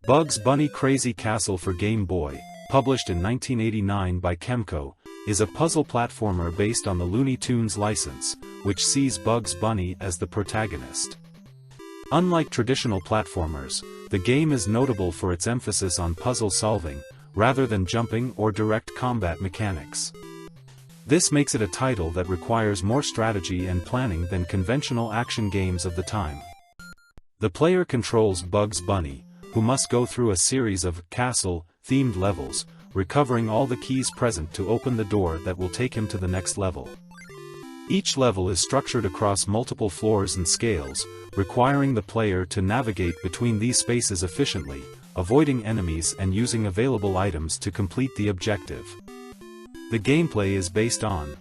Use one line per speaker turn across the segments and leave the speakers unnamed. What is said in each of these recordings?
Bugs Bunny Crazy Castle for Game Boy, published in 1989 by Kemco, is a puzzle platformer based on the Looney Tunes license, which sees Bugs Bunny as the protagonist. Unlike traditional platformers, the game is notable for its emphasis on puzzle solving, rather than jumping or direct combat mechanics. This makes it a title that requires more strategy and planning than conventional action games of the time. The player controls Bugs Bunny, who must go through a series of castle-themed levels, recovering all the keys present to open the door that will take him to the next level. Each level is structured across multiple floors and scales, requiring the player to navigate between these spaces efficiently, avoiding enemies and using available items to complete the objective. The gameplay is based on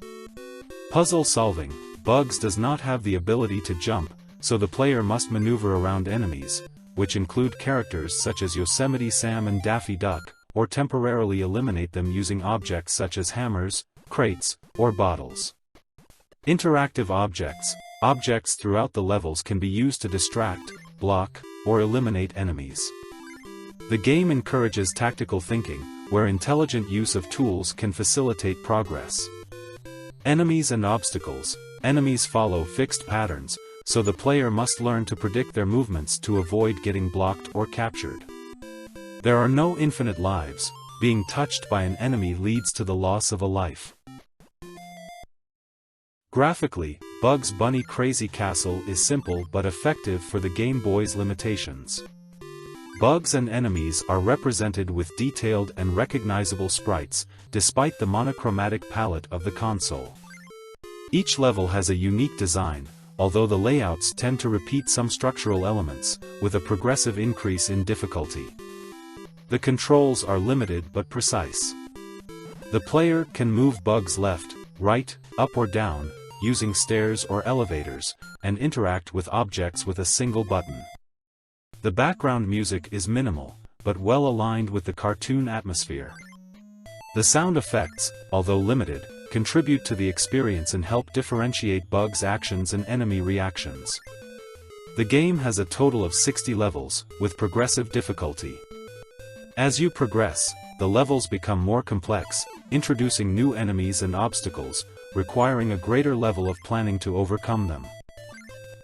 puzzle solving. Bugs does not have the ability to jump, so the player must maneuver around enemies, which include characters such as Yosemite Sam and Daffy Duck, or temporarily eliminate them using objects such as hammers, crates, or bottles. Interactive objects. Objects throughout the levels can be used to distract, block, or eliminate enemies. The game encourages tactical thinking, where intelligent use of tools can facilitate progress. Enemies and obstacles. Enemies follow fixed patterns, so the player must learn to predict their movements to avoid getting blocked or captured. There are no infinite lives. Being touched by an enemy leads to the loss of a life. Graphically, Bugs Bunny Crazy Castle is simple but effective for the Game Boy's limitations. Bugs and enemies are represented with detailed and recognizable sprites, despite the monochromatic palette of the console. Each level has a unique design, although the layouts tend to repeat some structural elements, with a progressive increase in difficulty. The controls are limited but precise. The player can move Bugs left, right, up or down, using stairs or elevators, and interact with objects with a single button. The background music is minimal, but well aligned with the cartoon atmosphere. The sound effects, although limited, contribute to the experience and help differentiate Bugs' actions and enemy reactions. The game has a total of 60 levels, with progressive difficulty. As you progress, the levels become more complex, introducing new enemies and obstacles, requiring a greater level of planning to overcome them.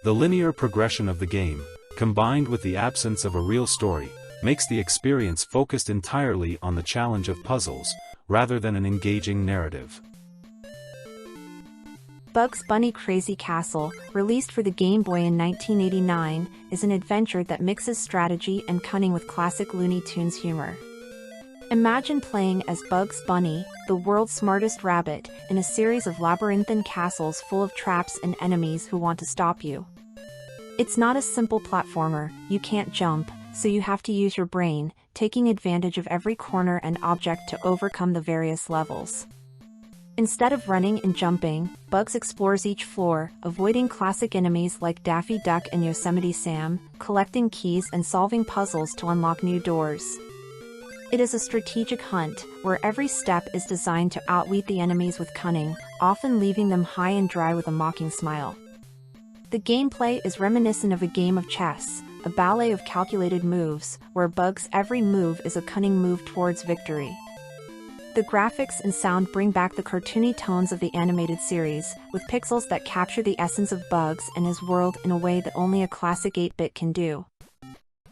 The linear progression of the game, combined with the absence of a real story, makes the experience focused entirely on the challenge of puzzles, rather than an engaging narrative.
Bugs Bunny Crazy Castle, released for the Game Boy in 1989, is an adventure that mixes strategy and cunning with classic Looney Tunes humor. Imagine playing as Bugs Bunny, the world's smartest rabbit, in a series of labyrinthine castles full of traps and enemies who want to stop you. It's not a simple platformer. You can't jump, so you have to use your brain, taking advantage of every corner and object to overcome the various levels. Instead of running and jumping, Bugs explores each floor, avoiding classic enemies like Daffy Duck and Yosemite Sam, collecting keys and solving puzzles to unlock new doors. It is a strategic hunt, where every step is designed to outwit the enemies with cunning, often leaving them high and dry with a mocking smile. The gameplay is reminiscent of a game of chess, a ballet of calculated moves, where Bugs' every move is a cunning move towards victory. The graphics and sound bring back the cartoony tones of the animated series, with pixels that capture the essence of Bugs and his world in a way that only a classic 8-bit can do.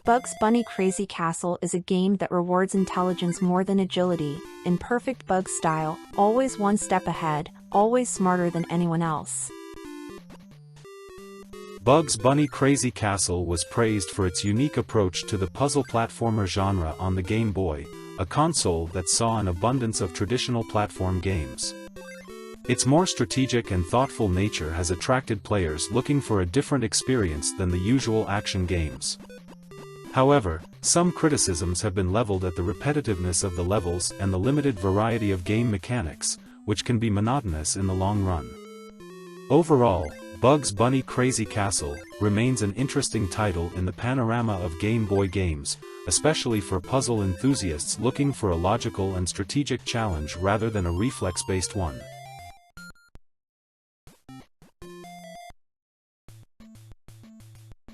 Bugs Bunny Crazy Castle is a game that rewards intelligence more than agility, in perfect Bugs style, always one step ahead, always smarter than anyone else.
Bugs Bunny Crazy Castle was praised for its unique approach to the puzzle platformer genre on the Game Boy, a console that saw an abundance of traditional platform games. Its more strategic and thoughtful nature has attracted players looking for a different experience than the usual action games. However, some criticisms have been leveled at the repetitiveness of the levels and the limited variety of game mechanics, which can be monotonous in the long run. Overall, Bugs Bunny Crazy Castle remains an interesting title in the panorama of Game Boy games, especially for puzzle enthusiasts looking for a logical and strategic challenge rather than a reflex-based one.